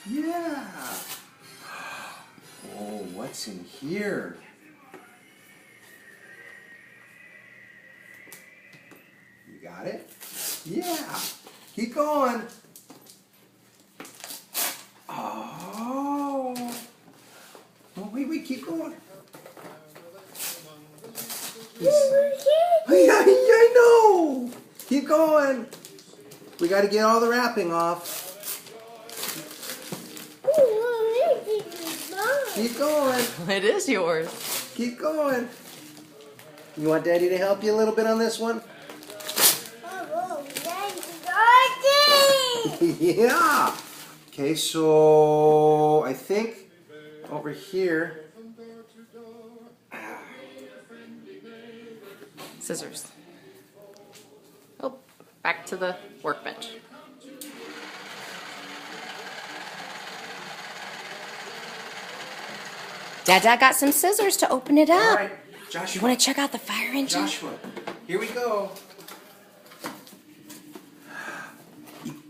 Yeah. Oh, what's in here? You got it? Yeah. Keep going. Oh. Oh, wait, keep going. Yeah, I know. Keep going. We got to get all the wrapping off. Keep going. It is yours. Keep going. You want Daddy to help you a little bit on this one? Yeah. Okay, so I think over here. Scissors. Oh, back to the workbench. Dad got some scissors to open it All up. right, Joshua. You want to check out the fire engine? Joshua, here we go.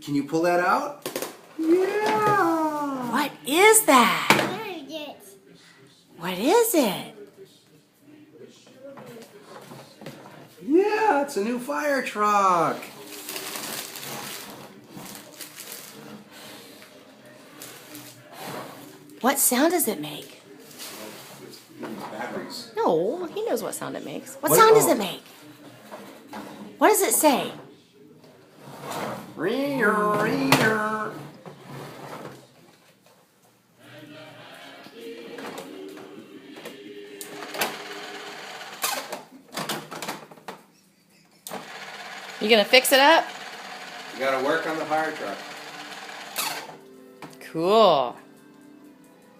Can you pull that out? Yeah. What is that? What is it? Yeah, it's a new fire truck. What sound does it make? Batteries. No, he knows what sound it makes. What What- sound does oh. it make? What does it say? Rear. You gonna fix it up? You gotta work on the fire truck. Cool.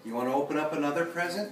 You want to open up another present?